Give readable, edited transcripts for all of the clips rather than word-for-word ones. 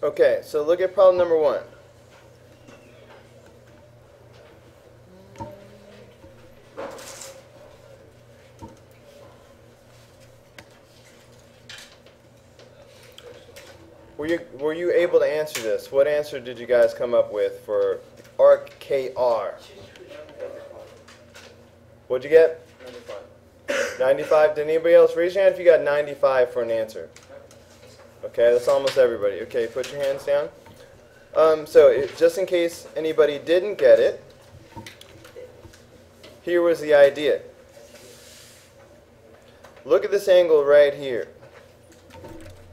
Okay, so look at problem number 1. Were you able to answer this? What answer did you guys come up with for arc KR? What'd you get? 95. 95? Did anybody else raise your hand if you got 95 for an answer? Okay, that's almost everybody. Okay, put your hands down. Just in case anybody didn't get it, here was the idea. Look at this angle right here.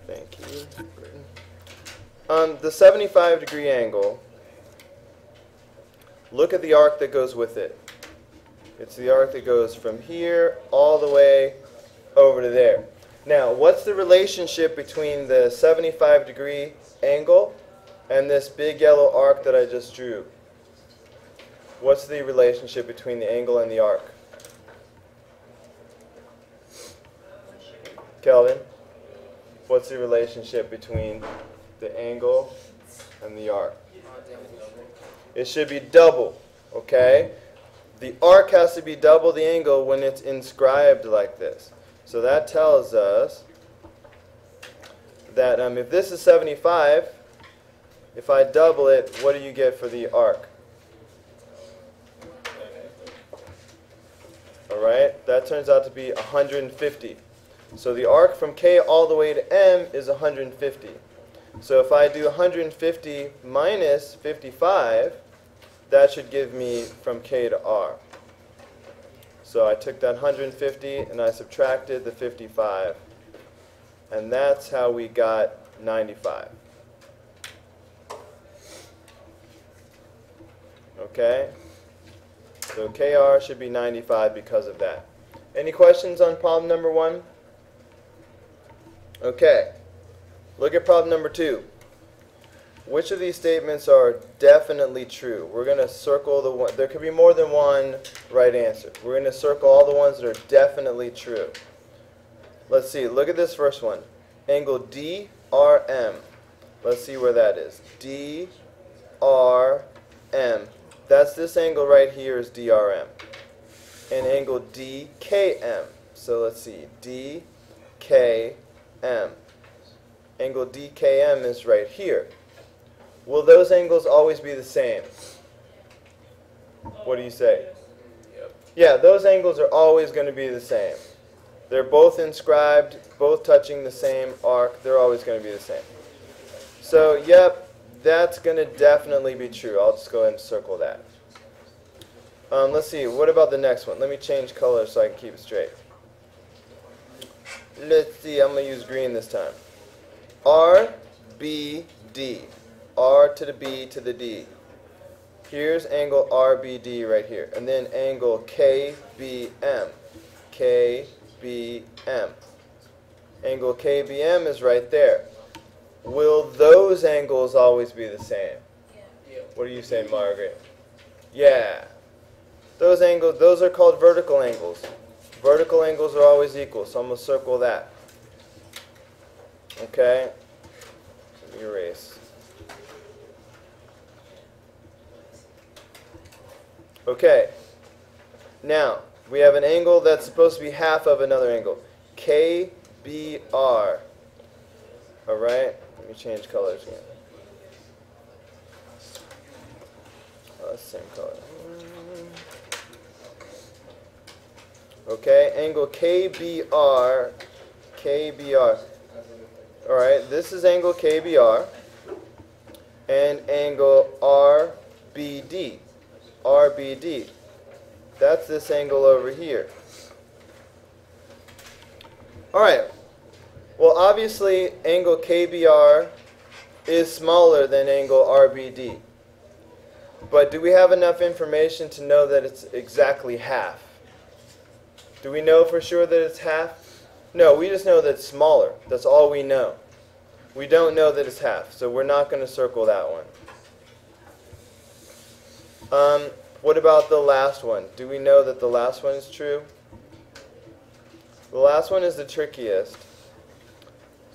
Thank you. The 75-degree angle, look at the arc that goes with it. It's the arc that goes from here all the way over to there. Now, what's the relationship between the 75-degree angle and this big yellow arc that I just drew? What's the relationship between the angle and the arc? Kelvin, what's the relationship between the angle and the arc? It should be double, okay? The arc has to be double the angle when it's inscribed like this. So that tells us that if this is 75, if I double it, what do you get for the arc? Alright, that turns out to be 150. So the arc from K all the way to M is 150. So if I do 150 minus 55, that should give me from K to R. So I took that 150 and I subtracted the 55. And that's how we got 95. Okay? So KR should be 95 because of that. Any questions on problem number 1? Okay. Look at problem number 2. Which of these statements are definitely true? We're going to circle the one. There could be more than one right answer. We're going to circle all the ones that are definitely true. Let's see. Look at this first one. Angle DRM. Let's see where that is. DRM. That's this angle right here is DRM. And angle DKM. So let's see. DKM. Angle DKM is right here. Will those angles always be the same? What do you say? Yep. Yeah, those angles are always going to be the same. They're both inscribed, both touching the same arc. They're always going to be the same. So, yep, that's going to definitely be true. I'll just go ahead and circle that. Let's see, what about the next one? Let me change color so I can keep it straight. Let's see, I'm going to use green this time. RBD. R to the B to the D. Here's angle RBD right here. And then angle KBM. KBM. Angle KBM is right there. Will those angles always be the same? Yeah. What do you say, Margaret? Yeah. Those angles, those are called vertical angles. Vertical angles are always equal, so I'm going to circle that. Okay? Let me erase. Okay, now we have an angle that's supposed to be half of another angle, KBR. All right, let me change colors again. Oh, that's the same color. Okay, angle KBR, KBR. All right, this is angle KBR and angle RBD. RBD. That's this angle over here. Alright. Well, obviously, angle KBR is smaller than angle RBD. But do we have enough information to know that it's exactly half? Do we know for sure that it's half? No, we just know that it's smaller. That's all we know. We don't know that it's half, so we're not going to circle that one. What about the last one? Do we know that the last one is true? The last one is the trickiest.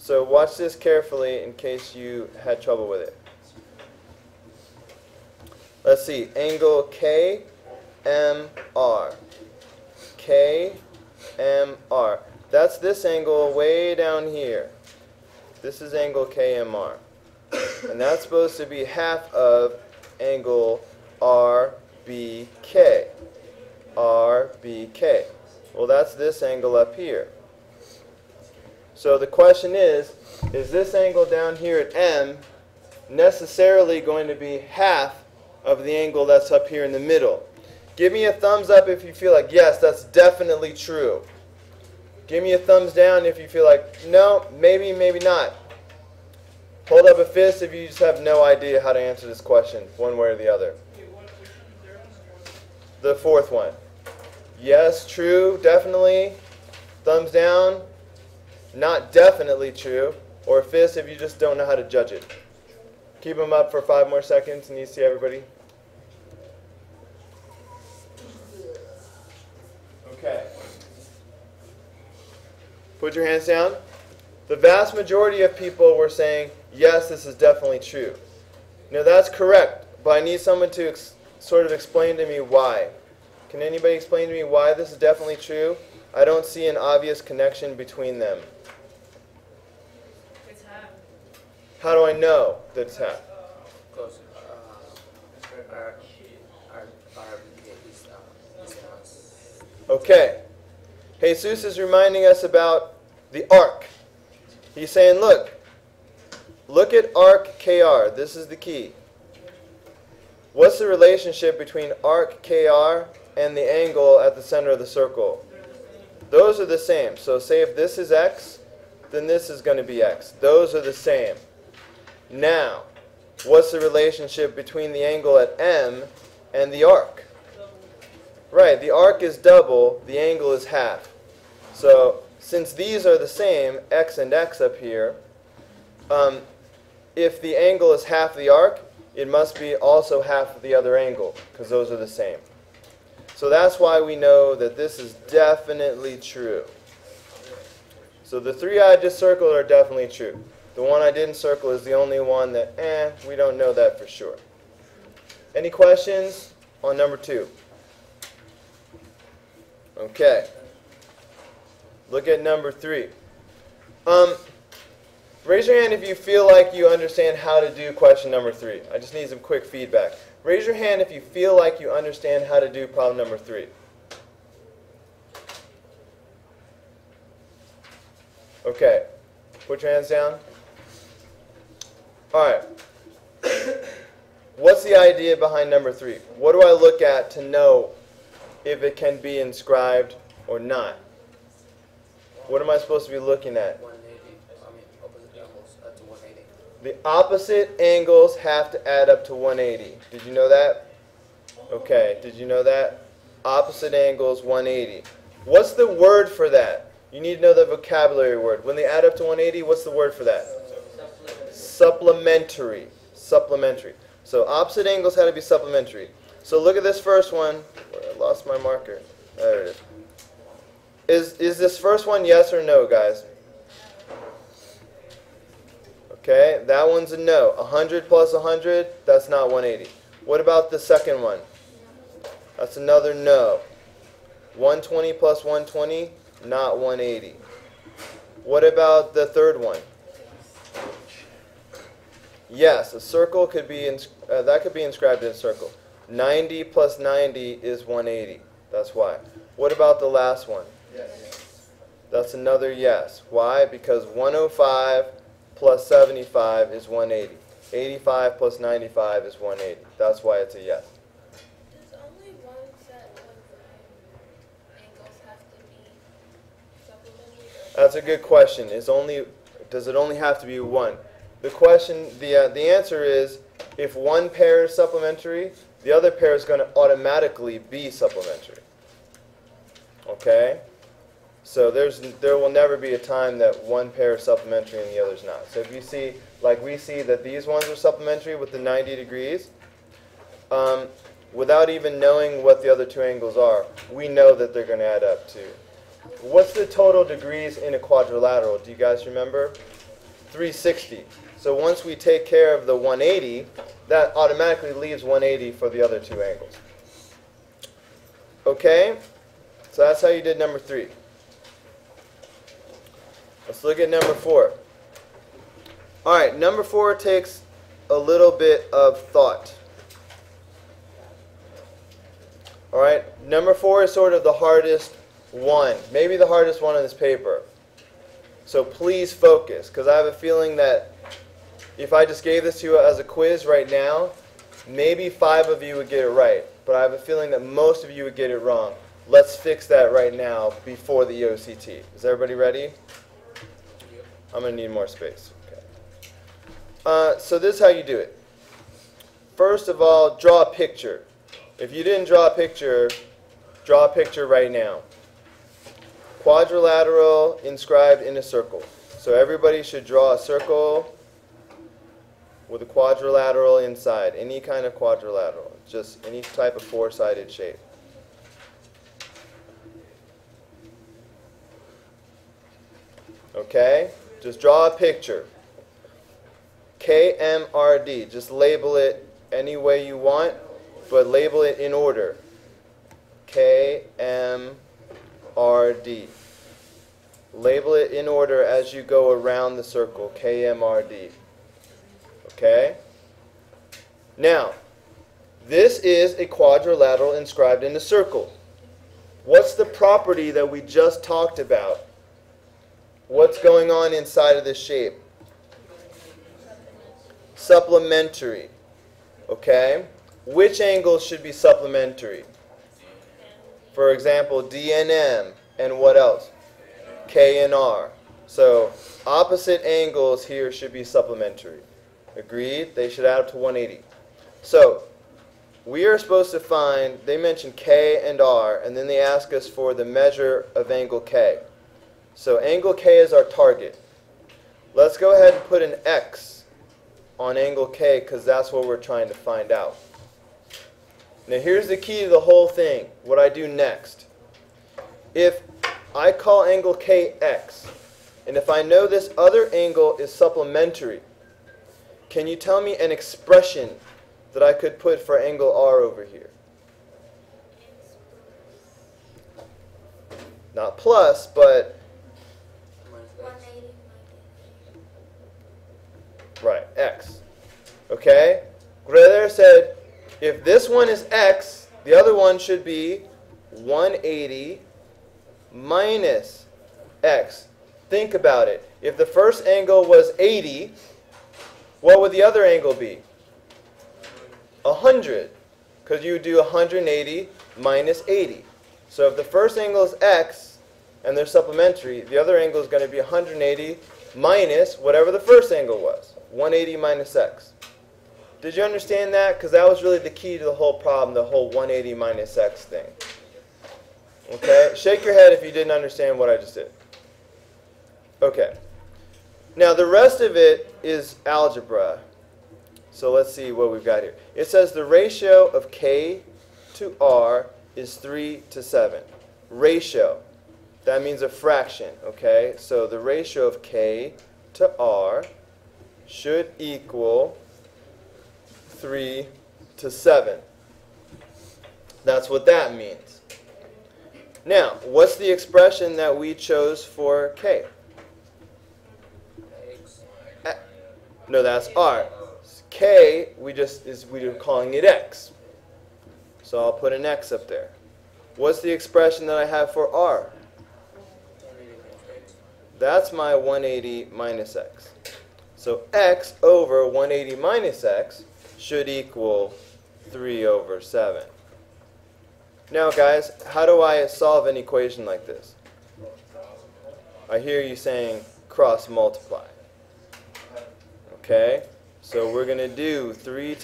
So watch this carefully in case you had trouble with it. Let's see, angle KMR. KMR. That's this angle way down here. This is angle KMR. And that's supposed to be half of angle RBK. RBK. Well, that's this angle up here. So the question is this angle down here at M necessarily going to be half of the angle that's up here in the middle? Give me a thumbs up if you feel like, yes, that's definitely true. Give me a thumbs down if you feel like, no, maybe, maybe not. Hold up a fist if you just have no idea how to answer this question, one way or the other. The fourth one. Yes, true, definitely. Thumbs down. Not definitely true. Or a fist if you just don't know how to judge it. Keep them up for 5 more seconds and you see everybody. Okay. Put your hands down. The vast majority of people were saying, yes, this is definitely true. Now that's correct, but I need someone to sort of explain to me why. Can anybody explain to me why this is definitely true? I don't see an obvious connection between them. It's half. How do I know that it's half? Because is Okay. Jesus is reminding us about the arc. He's saying, look at arc KR. This is the key. What's the relationship between arc KR and the angle at the center of the circle? Those are the same. So say if this is x, then this is going to be x. Those are the same. Now, what's the relationship between the angle at M and the arc? Right, the arc is double, the angle is half. So since these are the same, x and x up here, if the angle is half the arc, it must be also half the other angle, because those are the same. So that's why we know that this is definitely true. So the 3 I just circled are definitely true. The one I didn't circle is the only one that, we don't know that for sure. Any questions on number 2? Okay. Look at number 3. Raise your hand if you feel like you understand how to do question number 3. I just need some quick feedback. Raise your hand if you feel like you understand how to do problem number 3. Okay. Put your hands down. All right. What's the idea behind number 3? What do I look at to know if it can be inscribed or not? What am I supposed to be looking at? 180. Opposite angles add to 180. The opposite angles have to add up to 180. Did you know that? Okay, did you know that? Opposite angles, 180. What's the word for that? You need to know the vocabulary word. When they add up to 180, what's the word for that? Supplementary. Supplementary. So opposite angles had to be supplementary. So look at this first one. I lost my marker. There it is. Is this first one yes or no, guys? Okay, that one's a no. 100 plus 100, that's not 180. What about the second one? That's another no. 120 plus 120, not 180. What about the third one? Yes, a circle could be that could be inscribed in a circle. 90 plus 90 is 180. That's why. What about the last one? Yes. That's another yes. Why? Because 105 plus 75 is 180. 85 plus 95 is 180. That's why it's a yes. Does only one set of angles have to be supplementary? That's a good question. Does it only have to be one? The question, the answer is, if one pair is supplementary, the other pair is going to automatically be supplementary. Okay? So there will never be a time that one pair is supplementary and the other's not. So if you see, like we see that these ones are supplementary with the 90 degrees, without even knowing what the other two angles are, we know that they're going to add up to. What's the total degrees in a quadrilateral? Do you guys remember? 360. So once we take care of the 180, that automatically leaves 180 for the other two angles. Okay? So that's how you did number 3. Let's look at number 4. All right, number 4 takes a little bit of thought. All right, number 4 is sort of the hardest one, maybe the hardest one on this paper. So please focus, because I have a feeling that if I just gave this to you as a quiz right now, maybe 5 of you would get it right, but I have a feeling that most of you would get it wrong. Let's fix that right now before the EOCT. Is everybody ready? I'm going to need more space. Okay. So this is how you do it. First of all, draw a picture. If you didn't draw a picture right now. Quadrilateral inscribed in a circle. So everybody should draw a circle with a quadrilateral inside. Any kind of quadrilateral. Just any type of four-sided shape. Okay? Just draw a picture. KMRD. Just label it any way you want, but label it in order. KMRD. Label it in order as you go around the circle. KMRD. Okay? Now, this is a quadrilateral inscribed in a circle. What's the property that we just talked about? What's going on inside of this shape? Supplementary. Okay? Which angles should be supplementary? For example, D and M, and what else? K and R. So opposite angles here should be supplementary. Agreed? They should add up to 180. So we are supposed to find, they mentioned K and R, and then they ask us for the measure of angle K. So angle K is our target. Let's go ahead and put an X on angle K because that's what we're trying to find out. Now here's the key to the whole thing, what I do next. If I call angle K X, and if I know this other angle is supplementary, can you tell me an expression that I could put for angle R over here? Not plus, but... 180 Right, X. Okay? Greder said, if this one is X, the other one should be 180 minus X. Think about it. If the first angle was 80, what would the other angle be? 100. Because you would do 180 minus 80. So if the first angle is X, and they're supplementary, the other angle is going to be 180 minus whatever the first angle was. 180 minus X. Did you understand that? Because that was really the key to the whole problem, the whole 180 minus X thing. Okay? Shake your head if you didn't understand what I just did. Okay. Now the rest of it is algebra. So let's see what we've got here. It says the ratio of K to R is 3 to 7. Ratio. That means a fraction. Okay? So the ratio of K to R should equal 3 to 7. That's what that means. Now, what's the expression that we chose for K? No, that's R. K, we're calling it X. So I'll put an X up there. What's the expression that I have for R? That's my 180 minus X. So X over 180 minus X should equal 3 over 7. Now guys, how do I solve an equation like this? I hear you saying cross multiply. Okay, so we're going to do 7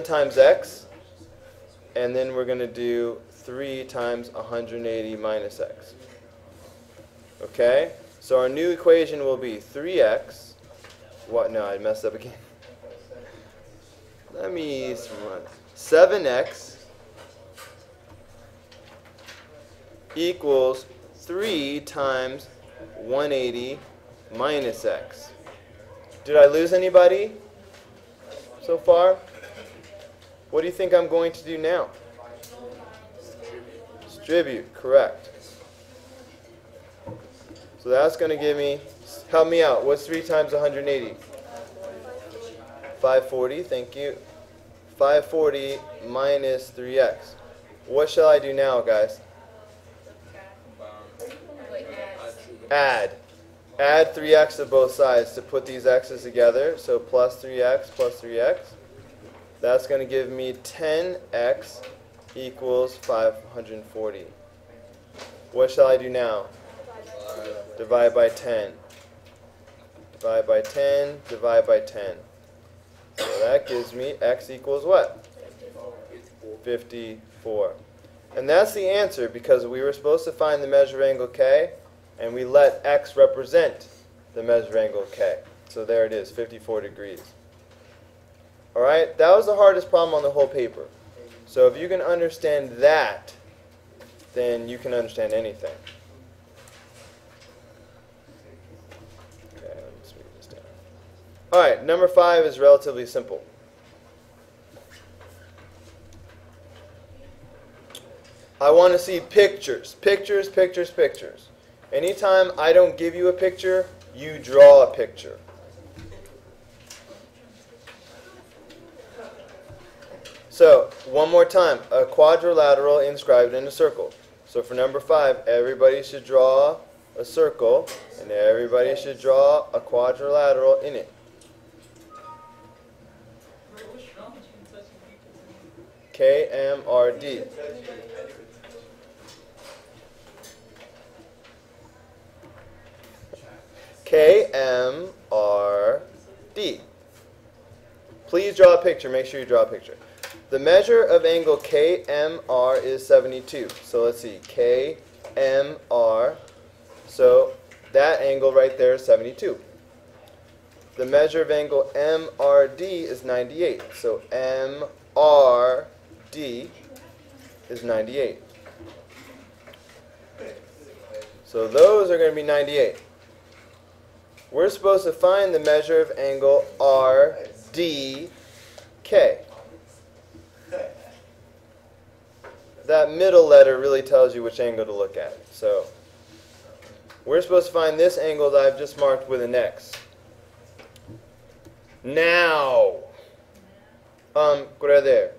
times X, and then we're going to do 3 times 180 minus X. Okay, so our new equation will be 3X. What? No, I messed up again. Let me run. 7X equals 3 times 180 minus x. Did I lose anybody so far? What do you think I'm going to do now? Distribute, correct. So that's going to give me, help me out, what's 3 times 180? 540, thank you. 540 minus 3x. What shall I do now, guys? Add. Add 3x to both sides to put these x's together. So plus 3x plus 3x. That's going to give me 10x equals 540. What shall I do now? Divide by 10. Divide by 10, divide by 10. So that gives me x equals what? 54. And that's the answer because we were supposed to find the measure of angle k, and we let x represent the measure of angle k. So there it is, 54 degrees. All right, that was the hardest problem on the whole paper. So if you can understand that, then you can understand anything. Okay, let me just read this down. All right, number 5 is relatively simple. I want to see pictures. Pictures, pictures, pictures. Anytime I don't give you a picture, you draw a picture. So, one more time. A quadrilateral inscribed in a circle. So for number 5, everybody should draw a circle, and everybody should draw a quadrilateral in it. KMRD. KMRD. Please draw a picture. Make sure you draw a picture. The measure of angle KMR is 72. So let's see. KMR. So that angle right there is 72. The measure of angle MRD is 98. So MRD is 98. So those are going to be 98. We're supposed to find the measure of angle RDK. That middle letter really tells you which angle to look at. So we're supposed to find this angle that I've just marked with an X. Now, there.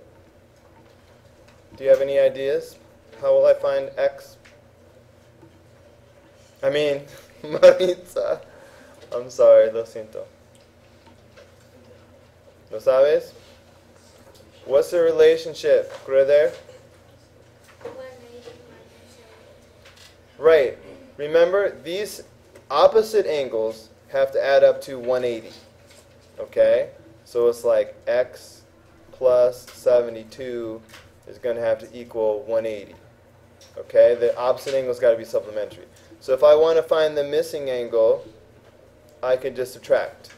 Do you have any ideas? How will I find X? I mean, Maritza. I'm sorry, lo siento. ¿Lo sabes? What's the relationship? There? Right. Remember, these opposite angles have to add up to 180. Okay? So it's like x plus 72 is going to have to equal 180. Okay? The opposite angle's got to be supplementary. So if I want to find the missing angle, I can just subtract.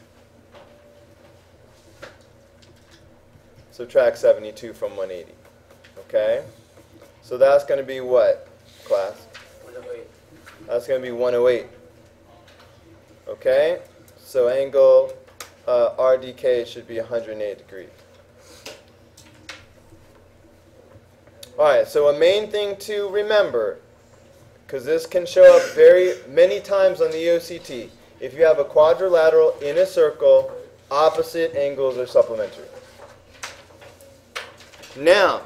Subtract 72 from 180. Okay? So that's going to be what, class? 108. That's going to be 108. Okay? So angle RDK should be 108 degrees. Alright, so a main thing to remember, because this can show up very many times on the EOCT, if you have a quadrilateral in a circle, opposite angles are supplementary. Now,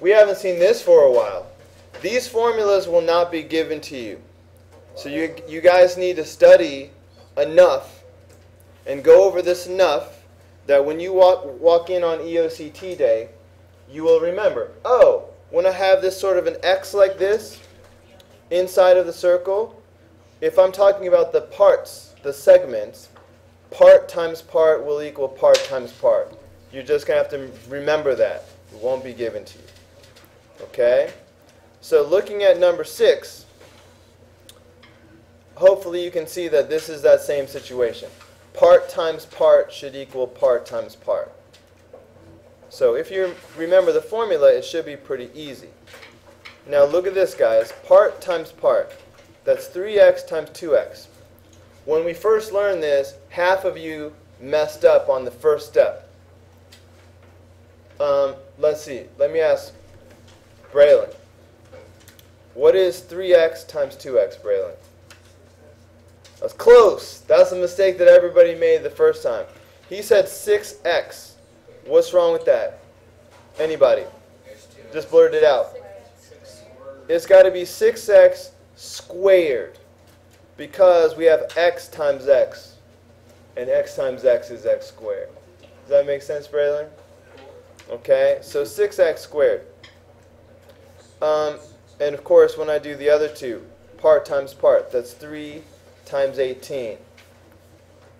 we haven't seen this for a while. These formulas will not be given to you. So you guys need to study enough and go over this enough that when you walk in on EOCT day, you will remember, oh, when I have this sort of an X like this inside of the circle, if I'm talking about the parts, the segments, part times part will equal part times part. You're just going to have to remember that. It won't be given to you. Okay? So looking at number 6, hopefully you can see that this is that same situation. Part times part should equal part times part. So if you remember the formula, it should be pretty easy. Now look at this, guys. Part times part. That's 3x times 2x. when we first learned this, half of you messed up on the first step. Let's see. Let me ask Braylon. What is 3x times 2x, Braylon? That's close. That's a mistake that everybody made the first time. He said 6x. What's wrong with that? Anybody? Just blurt it out. It's got to be 6x squared because we have x times x. And x times x is x squared. Does that make sense, Braylon? Okay, so 6x squared. And of course, when I do the other two, part times part, that's 3 times 18.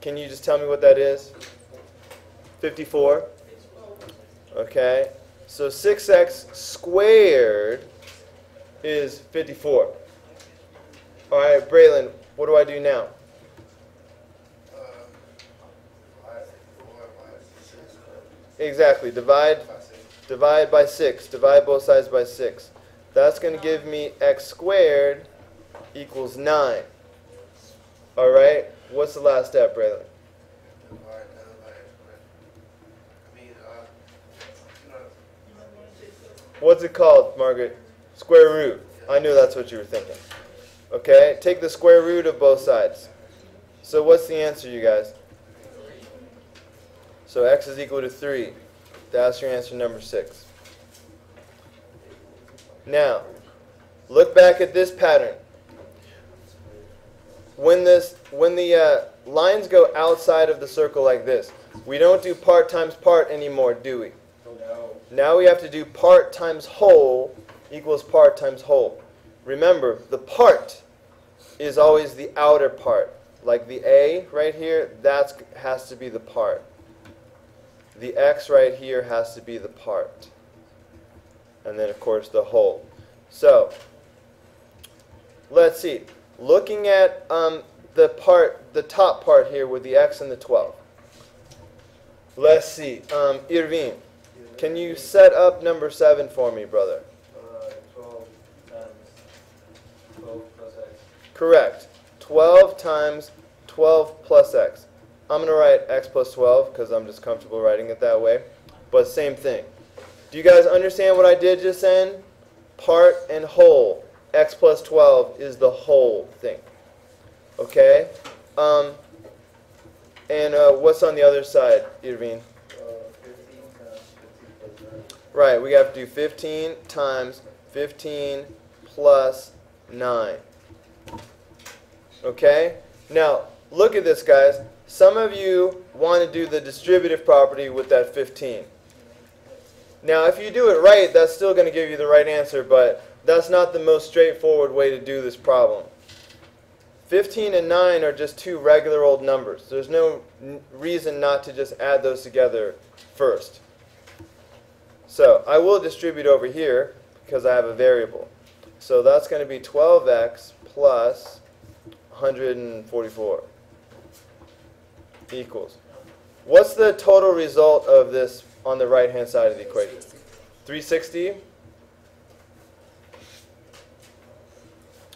Can you just tell me what that is? 54. Okay, so 6x squared is 54. All right, Braylon, what do I do now? Exactly, divide by 6. Divide both sides by 6. That's going to give me x squared equals 9. All right, what's the last step, Braylon? What's it called, Margaret? Square root. I knew that's what you were thinking. Okay, take the square root of both sides. So what's the answer, you guys? So x is equal to 3. That's your answer, number 6. Now, look back at this pattern. When the lines go outside of the circle like this, we don't do part times part anymore, do we? No. Now we have to do part times whole equals part times whole. Remember, the part is always the outer part. Like the A right here, that has to be the part. The x right here has to be the part. And then, of course, the whole. So, let's see. Looking at the top part here with the x and the 12. Let's see. Irvin, can you set up number 7 for me, brother? 12 times 12 plus x. Correct. 12 times 12 plus x. I'm going to write x plus 12 because I'm just comfortable writing it that way. But same thing. Do you guys understand what I did just then? Part and whole. X plus 12 is the whole thing. Okay? And what's on the other side, Irvin? 15 times 15 plus 9. Right, we have to do 15 times 15 plus 9. Okay? Now, look at this, guys. Some of you want to do the distributive property with that 15. Now, if you do it right, that's still going to give you the right answer, but that's not the most straightforward way to do this problem. 15 and 9 are just two regular old numbers. There's no reason not to just add those together first. So I will distribute over here because I have a variable. So that's going to be 12x plus 144 equals. What's the total result of this on the right-hand side of the equation? 360.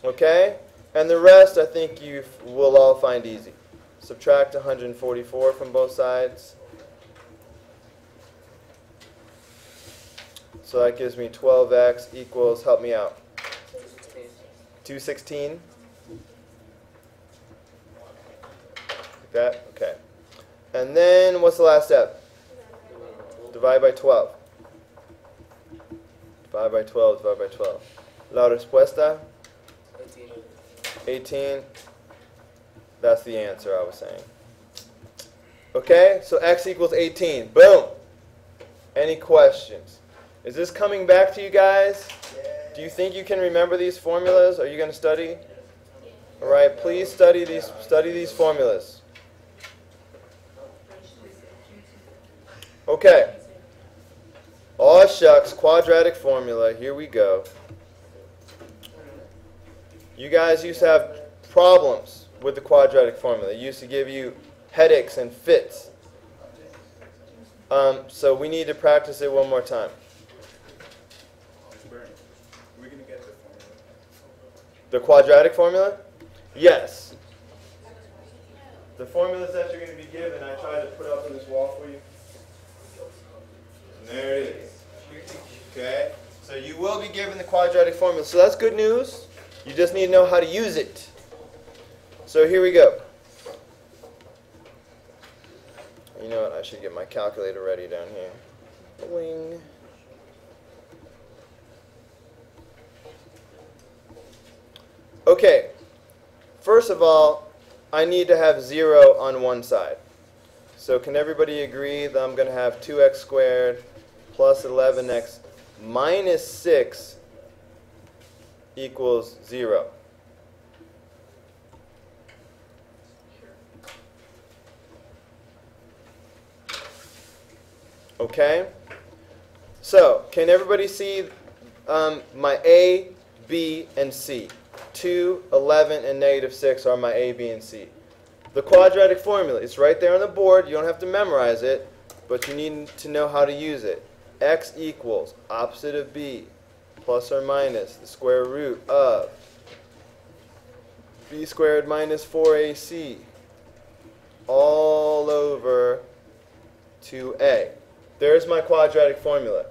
Okay? And the rest I think you will all find easy. Subtract 144 from both sides. So that gives me 12x equals, help me out, 216. Like that? Okay. And then what's the last step? Divide by 12. Divide by 12, divide by 12. La respuesta? 18. That's the answer I was saying. Okay, so x equals 18. Boom. Any questions? Is this coming back to you guys? Do you think you can remember these formulas? Are you going to study? All right, please study these formulas. Okay. Aw shucks, quadratic formula. Here we go. You guys used to have problems with the quadratic formula. It used to give you headaches and fits. So we need to practice it one more time. Are we going to get the formula? The quadratic formula? Yes. the formulas that you're going to be given, I tried to put up on this wall for you. And there it is. Okay? So you will be given the quadratic formula. So that's good news. You just need to know how to use it. So here we go. You know what? I should get my calculator ready down here. Bling. Okay. First of all, I need to have 0 on one side. So can everybody agree that I'm going to have 2x squared plus 11x minus 6 equals 0? Okay? So, can everybody see my A, B, and C? 2, 11, and negative 6 are my A, B, and C. The quadratic formula, it's right there on the board. You don't have to memorize it, but you need to know how to use it. X equals opposite of B plus or minus the square root of B squared minus 4AC all over 2A. There's my quadratic formula.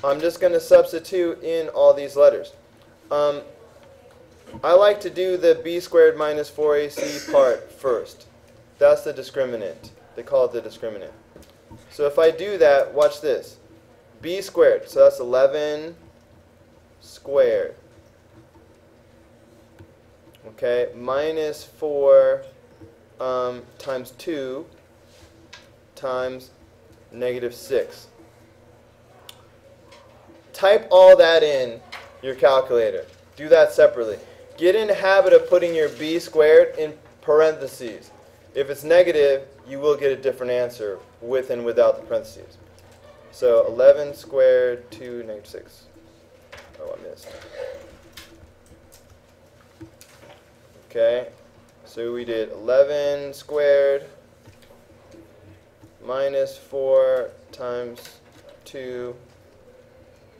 I'm just going to substitute in all these letters. I like to do the B squared minus 4AC part first. That's the discriminant. They call it the discriminant. So if I do that, watch this. B squared, so that's 11 squared. Okay, minus 4 times 2 times negative 6. Type all that in your calculator. Do that separately. Get in the habit of putting your b squared in parentheses. If it's negative, you will get a different answer with and without the parentheses. So 11 squared to negative 6. Oh, I missed. Okay, so we did 11 squared minus 4 times 2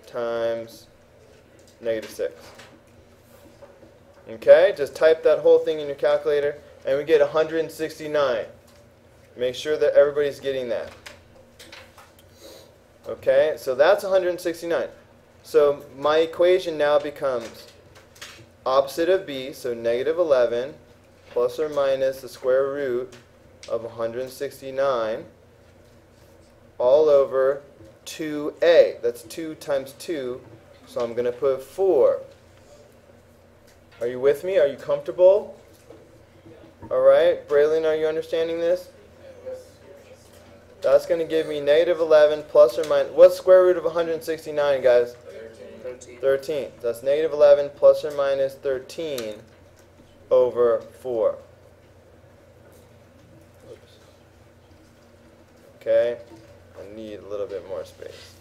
times negative 6. Okay, just type that whole thing in your calculator, and we get 169. Make sure that everybody's getting that. Okay, so that's 169. So my equation now becomes opposite of b, so negative 11, plus or minus the square root of 169, all over 2a. That's 2 times 2, so I'm going to put 4. Are you with me? Are you comfortable? All right. Braylon, are you understanding this? That's going to give me negative 11 plus or minus. What's square root of 169, guys? 13. That's negative 11 plus or minus 13 over 4. Oops. Okay. I need a little bit more space.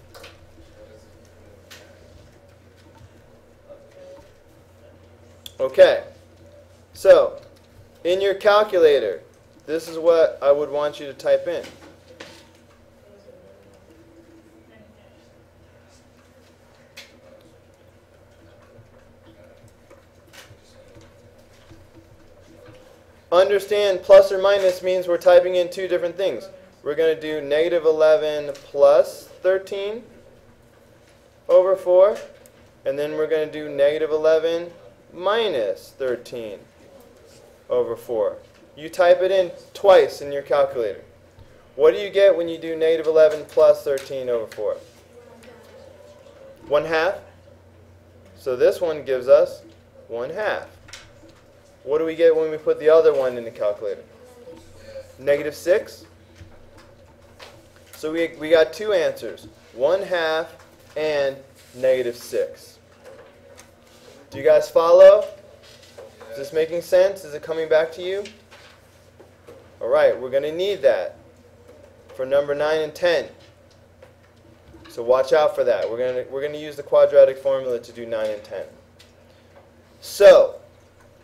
Okay, so in your calculator, this is what I would want you to type in. Understand plus or minus means we're typing in two different things. We're going to do negative 11 plus 13 over 4, and then we're going to do negative 11 minus 13 over 4. You type it in twice in your calculator. What do you get when you do negative 11 plus 13 over 4? 1/2. So this one gives us 1/2. What do we get when we put the other one in the calculator? Negative 6. So we got two answers, 1/2 and negative 6. Do you guys follow? Is this making sense? Is it coming back to you? All right, we're going to need that for number 9 and 10. So watch out for that. We're going to use the quadratic formula to do 9 and 10. So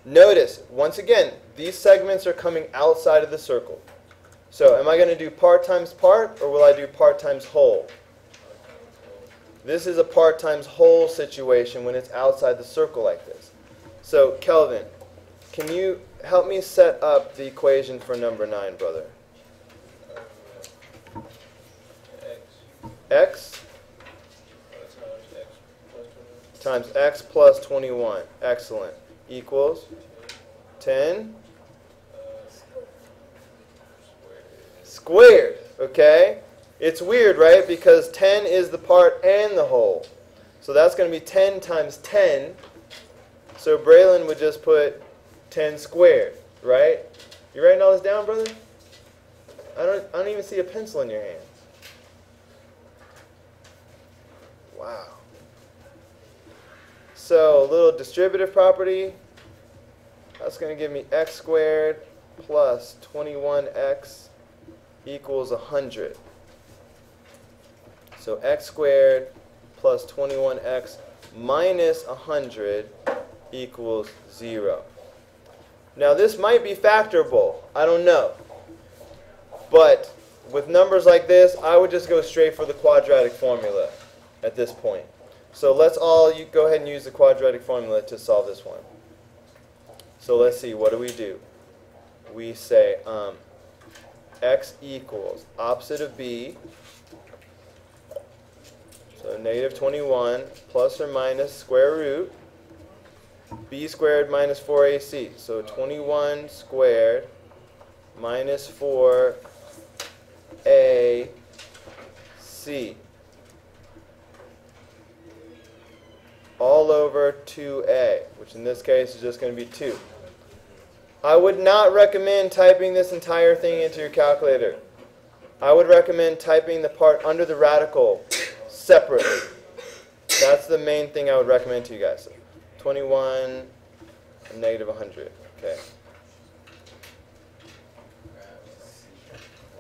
notice, once again, these segments are coming outside of the circle. So am I going to do part times part, or will I do part times whole? This is a part times whole situation when it's outside the circle like this. So Kelvin, can you help me set up the equation for number 9, brother. X X times X plus 21 times X plus 21. Excellent. Equals 10 squared. Okay? It's weird, right? Because 10 is the part and the whole. So that's going to be 10 times 10. So Braylon would just put 10 squared, right? You writing all this down, brother? I don't even see a pencil in your hand. Wow. So a little distributive property. That's going to give me x squared plus 21x equals 100. So x squared plus 21x minus 100 equals 0. Now this might be factorable. I don't know. But with numbers like this, I would just go straight for the quadratic formula at this point. So let's all go ahead and use the quadratic formula to solve this one. So let's see, what do? We say x equals opposite of b, so negative 21 plus or minus square root b squared minus 4ac. So 21 squared minus 4ac all over 2a, which in this case is just going to be 2. I would not recommend typing this entire thing into your calculator. I would recommend typing the part under the radical separately. That's the main thing I would recommend to you guys. So 21 and negative 100. Okay.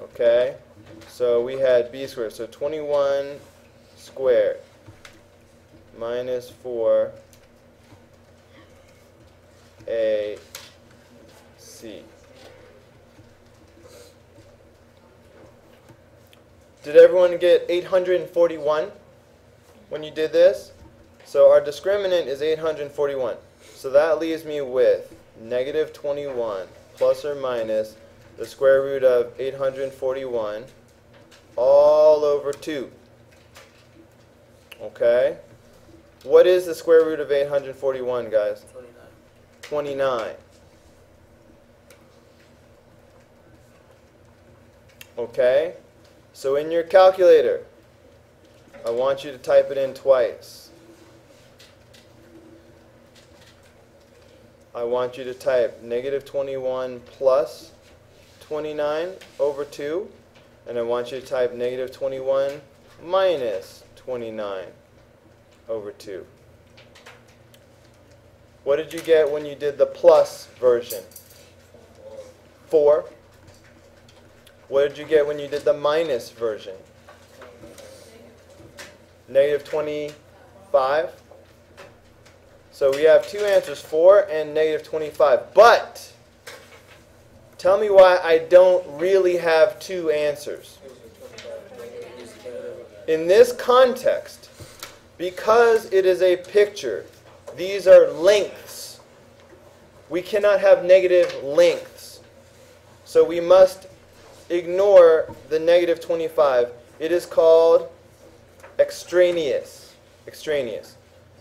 Okay. So we had b squared. So 21 squared minus 4ac. Did everyone get 841 when you did this? So our discriminant is 841. So that leaves me with negative 21 plus or minus the square root of 841 all over 2. Okay? What is the square root of 841, guys? 29. Okay? So in your calculator, I want you to type it in twice. I want you to type negative 21 plus 29 over 2. And I want you to type negative 21 minus 29 over 2. What did you get when you did the plus version? 4. What did you get when you did the minus version? Negative 25. So we have two answers, 4 and negative 25. But tell me why I don't really have two answers. In this context, because it is a picture, these are lengths. We cannot have negative lengths. So we must ignore the negative 25. It is called extraneous. Extraneous.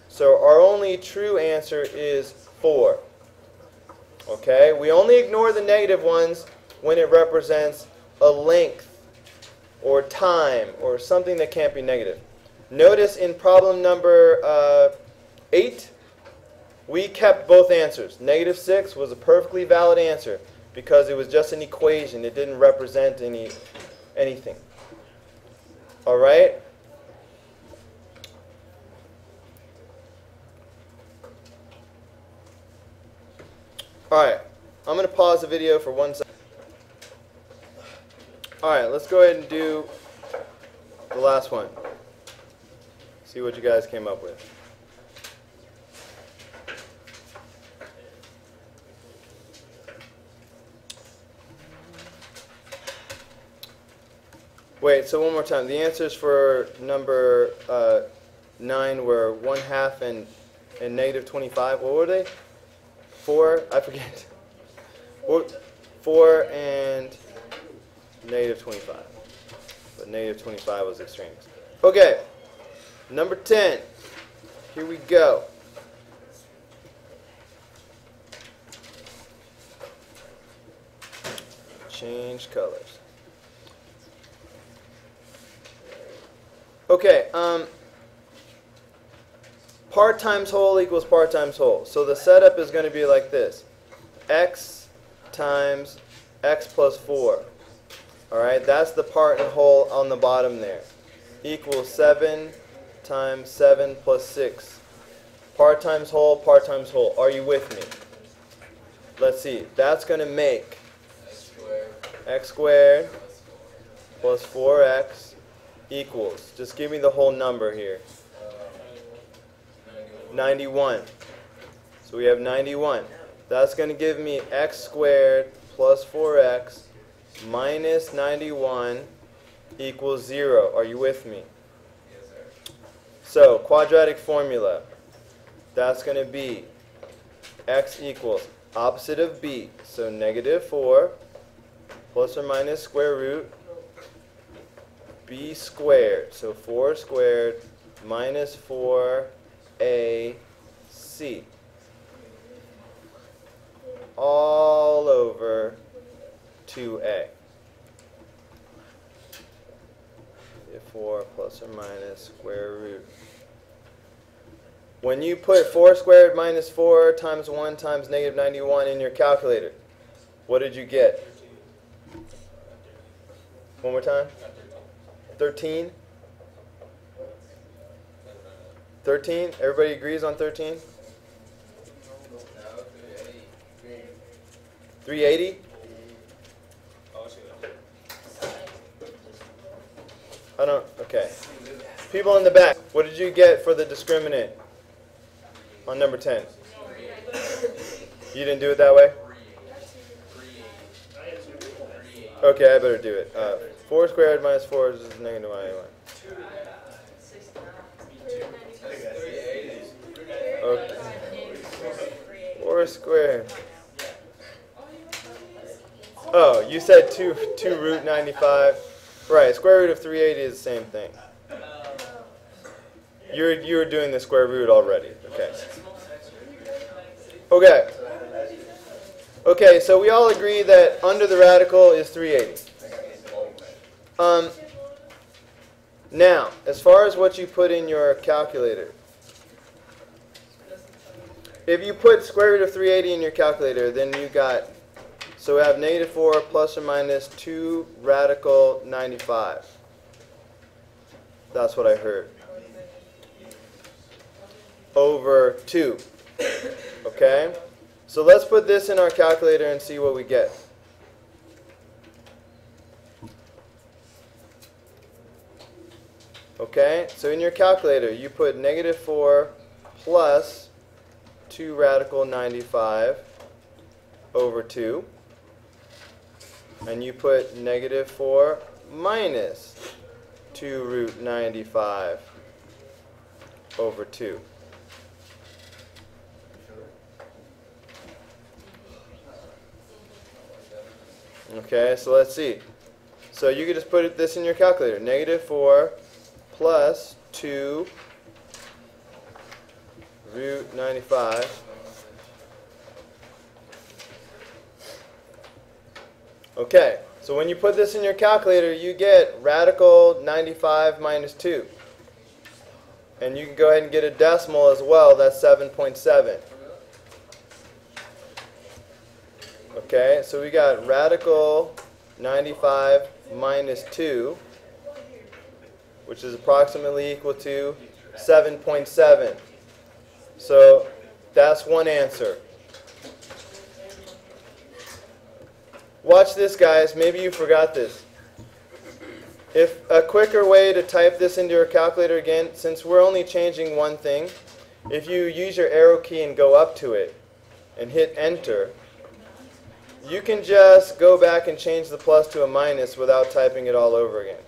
So our only true answer is 4. Okay? We only ignore the negative ones when it represents a length or time or something that can't be negative. Notice in problem number 8, we kept both answers. Negative 6 was a perfectly valid answer because it was just an equation. It didn't represent anything. All right? All right. I'm going to pause the video for 1 second. All right, let's go ahead and do the last one. See what you guys came up with. Wait, so one more time. The answers for number 9 were 1/2 and negative 25. What were they? 4? I forget. 4 and negative 25. But negative 25 was extremes. Okay, number 10. Here we go. Change colors. Okay, part times whole equals part times whole. So the setup is going to be like this. X times x plus 4. Alright, that's the part and whole on the bottom there. Equals 7 times 7 plus 6. Part times whole, part times whole. Are you with me? Let's see. That's going to make x squared plus 4x equals, just give me the whole number here, 91. So we have 91. That's going to give me x squared plus 4x minus 91 equals 0. Are you with me? So quadratic formula, that's going to be x equals opposite of b, so negative 4 plus or minus square root b squared, so 4 squared minus 4ac all over 2a. 4 plus or minus square root. When you put 4 squared minus 4 times 1 times negative 91 in your calculator, what did you get? One more time. 13? 13? Everybody agrees on 13? 380? I don't, okay. People in the back, what did you get for the discriminant on number 10? You didn't do it that way? Okay, I better do it. 4 squared minus 4 is negative 91. Okay. 4 squared. Oh, you said 2 root 95. Right, square root of 380 is the same thing. You were doing the square root already. Okay. Okay. Okay, so we all agree that under the radical is 380. Now, as far as what you put in your calculator, if you put square root of 380 in your calculator, then you got, so we have negative 4 plus or minus 2 radical 95. That's what I heard. Over 2. Okay? So let's put this in our calculator and see what we get. Okay, so in your calculator, you put negative 4 plus 2 radical 95 over 2. And you put negative 4 minus 2 root 95 over 2. Okay, so let's see. So you can just put this in your calculator. Negative 4 plus 2 root 95. Okay, so when you put this in your calculator, you get radical 95 minus 2. And you can go ahead and get a decimal as well. That's 7.7. Okay, so we got radical 95 minus 2, which is approximately equal to 7.7. So that's one answer. Watch this, guys. Maybe you forgot this. If a quicker way to type this into your calculator again, since we're only changing one thing, if you use your arrow key and go up to it and hit enter, you can just go back and change the plus to a minus without typing it all over again.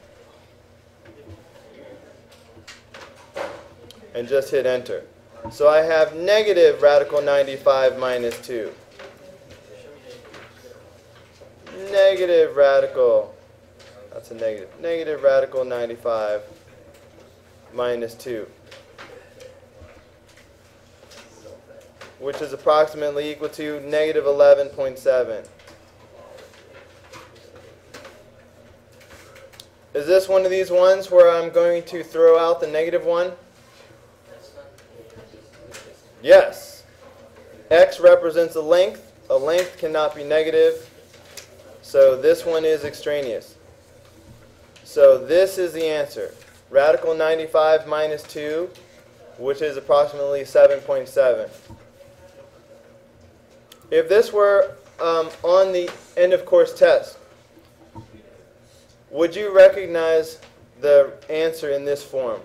And just hit enter. So I have negative radical 95 minus 2. negative radical, that's a negative, negative radical 95 minus 2, which is approximately equal to negative 11.7. Is this one of these ones where I'm going to throw out the negative one? Yes. X represents a length. A length cannot be negative. So this one is extraneous. So this is the answer. Radical 95 minus 2, which is approximately 7.7. If this were on the end of course test, would you recognize the answer in this form?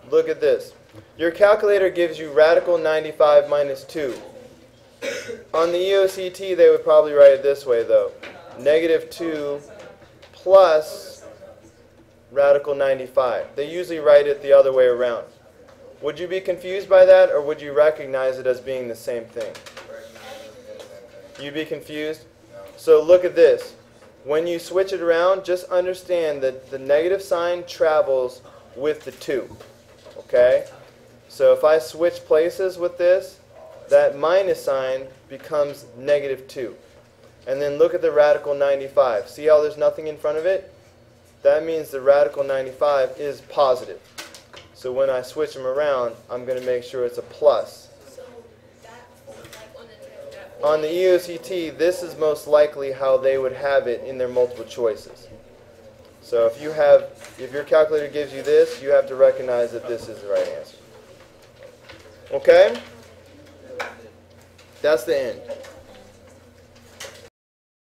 Look at this. Your calculator gives you radical 95 minus 2. On the EOCT, they would probably write it this way, though. Negative 2 plus radical 95. They usually write it the other way around. Would you be confused by that, or would you recognize it as being the same thing? You'd be confused? So look at this. When you switch it around, just understand that the negative sign travels with the 2. Okay? So if I switch places with this, that minus sign becomes negative 2. And then look at the radical 95. See how there's nothing in front of it? That means the radical 95 is positive. So when I switch them around, I'm going to make sure it's a plus. So that's like on the test. On the EOCT, this is most likely how they would have it in their multiple choices. So if your calculator gives you this, you have to recognize that this is the right answer. Okay? That's the end.